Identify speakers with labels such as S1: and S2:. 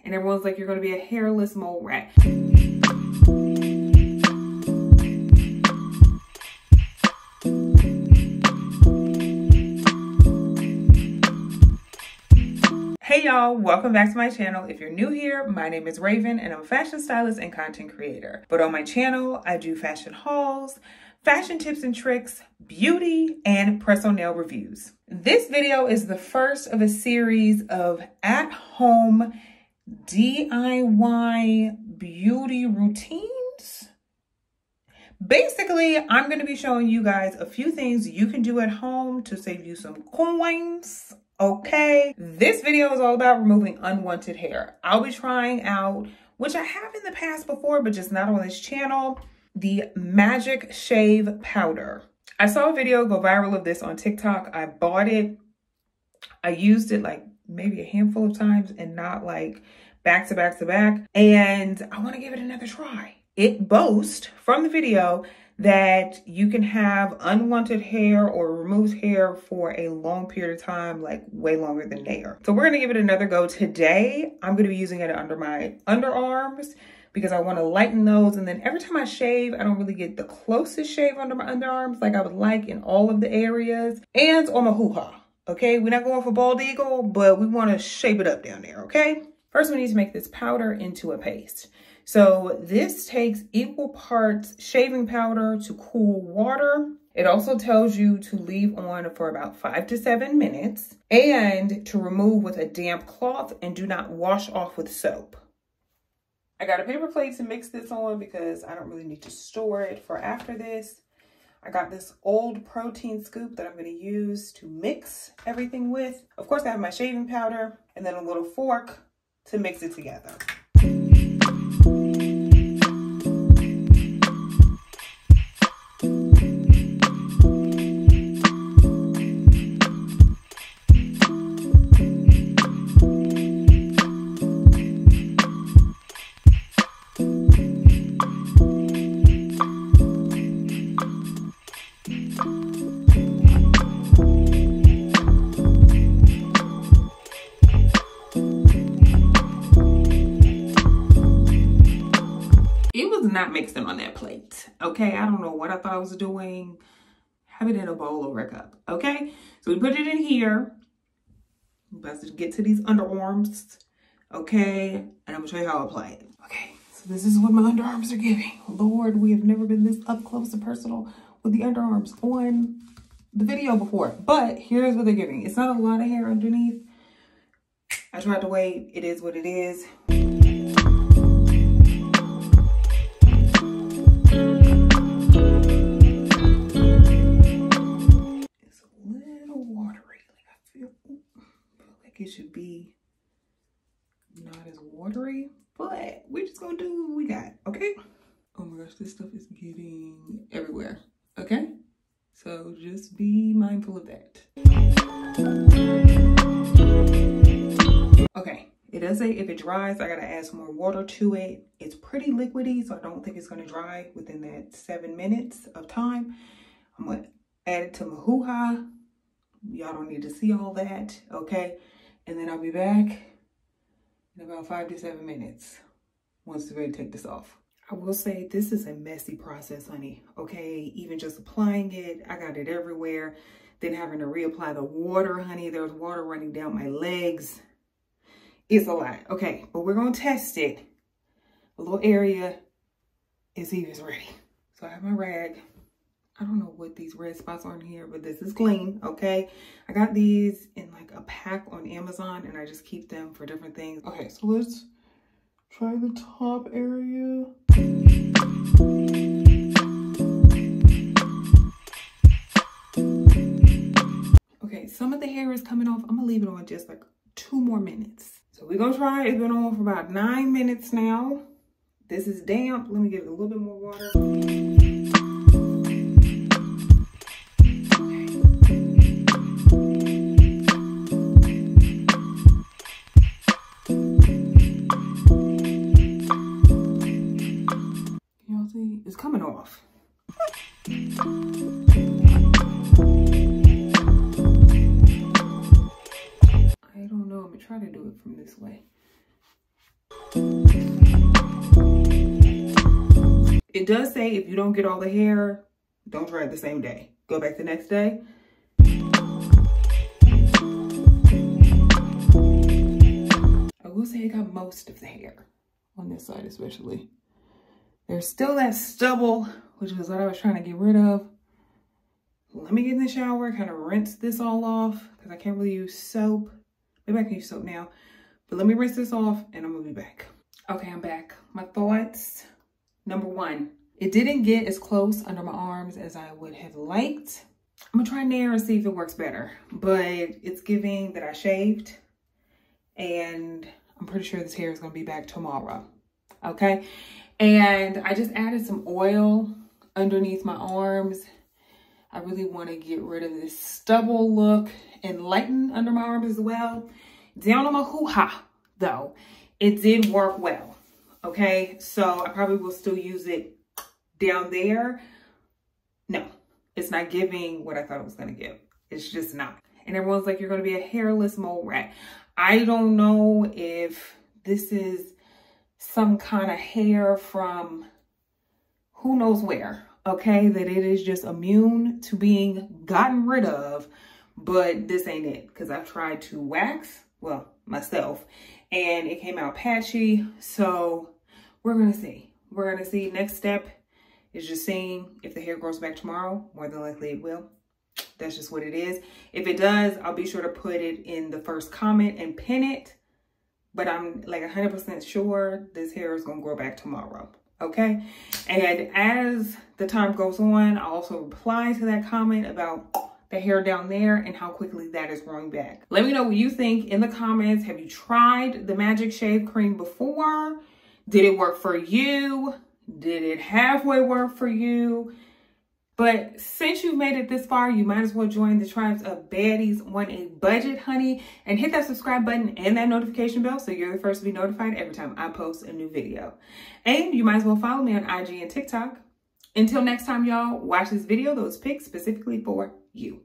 S1: and everyone's like, you're gonna be a hairless mole rat. Hey y'all, welcome back to my channel. If you're new here, my name is Raven and I'm a fashion stylist and content creator. But on my channel, I do fashion hauls, fashion tips and tricks, beauty, and press-on-nail reviews. This video is the first of a series of at-home DIY beauty routines. Basically, I'm going to be showing you guys a few things you can do at home to save you some coins. Okay, this video is all about removing unwanted hair. I'll be trying out, which I have in the past before, but just not on this channel, the Magic Shave Powder. I saw a video go viral of this on TikTok. I bought it. I used it like maybe a handful of times and not like back to back to back. And I want to give it another try. It boasts from the video that you can have unwanted hair or removes hair for a long period of time, like way longer than nair. So we're gonna give it another go today. I'm gonna be using it under my underarms because I wanna lighten those. And then every time I shave, I don't really get the closest shave under my underarms like I would like in all of the areas. And on my hoo-ha, okay? We're not going for bald eagle, but we wanna shape it up down there, okay? First, we need to make this powder into a paste. So this takes equal parts shaving powder to cool water. It also tells you to leave on for about 5 to 7 minutes and to remove with a damp cloth and do not wash off with soap. I got a paper plate to mix this on because I don't really need to store it for after this. I got this old protein scoop that I'm going to use to mix everything with. Of course, I have my shaving powder and then a little fork to mix it together. Not mixing on that plate, okay? I don't know what I thought I was doing. Have it in a bowl or a cup, okay? So we put it in here. I'm about to get to these underarms, okay? And I'm gonna show you how I apply it. Okay, so this is what my underarms are giving. Lord, we have never been this up close and personal with the underarms on the video before, but here's what they're giving. It's not a lot of hair underneath. I tried to wait. It is what it is. It should be not as watery, but we're just gonna do what we got, okay? Oh my gosh, this stuff is getting everywhere, okay? So just be mindful of that. Okay, it does say if it dries, I gotta add some more water to it. It's pretty liquidy, so I don't think it's gonna dry within that 7 minutes of time. I'm gonna add it to my hoo-ha. Y'all don't need to see all that, okay? And then I'll be back in about 5 to 7 minutes once we're ready to take this off. I will say this is a messy process, honey, okay? Even just applying it, I got it everywhere. Then having to reapply the water, honey. There's water running down my legs. It's a lot, okay? But we're gonna test it. A little area and see if it's ready. So I have my rag. I don't know what these red spots are in here, but this is clean, okay? I got these in like a pack on Amazon and I just keep them for different things. Okay, so let's try the top area. Okay, some of the hair is coming off. I'm gonna leave it on just like 2 more minutes. So we're gonna try it. It's been on for about 9 minutes now. This is damp. Let me give it a little bit more water. It's coming off. I don't know. I'm gonna try to do it from this way. It does say if you don't get all the hair, don't try it the same day. Go back the next day. I will say I got most of the hair on this side especially. There's still that stubble, which was what I was trying to get rid of. Let me get in the shower, kind of rinse this all off because I can't really use soap. Maybe I can use soap now, but let me rinse this off and I'm gonna be back. Okay, I'm back. My thoughts. Number one, it didn't get as close under my arms as I would have liked. I'm gonna try Nair and see if it works better, but it's giving that I shaved and I'm pretty sure this hair is gonna be back tomorrow, okay? And I just added some oil underneath my arms. I really want to get rid of this stubble look and lighten under my arms as well. Down on my hoo-ha, though, it did work well, okay? So I probably will still use it down there. No, it's not giving what I thought it was going to give. It's just not. And everyone's like, you're going to be a hairless mole rat. I don't know if this is some kind of hair from who knows where, okay, that it is just immune to being gotten rid of, but this ain't it, because I've tried to wax, well, myself, and it came out patchy. So we're gonna see. Next step is just seeing if the hair grows back tomorrow. More than likely it will. That's just what it is. If it does, I'll be sure to put it in the first comment and pin it. But I'm like 100% sure this hair is gonna grow back tomorrow, okay? And as the time goes on, I'll also reply to that comment about the hair down there and how quickly that is growing back. Let me know what you think in the comments. Have you tried the Magic Shave Cream before? Did it work for you? Did it halfway work for you? But since you've made it this far, you might as well join the tribes of baddies on a budget, honey, and hit that subscribe button and that notification bell so you're the first to be notified every time I post a new video. And you might as well follow me on IG and TikTok. Until next time, y'all, watch this video. Those pics specifically for you.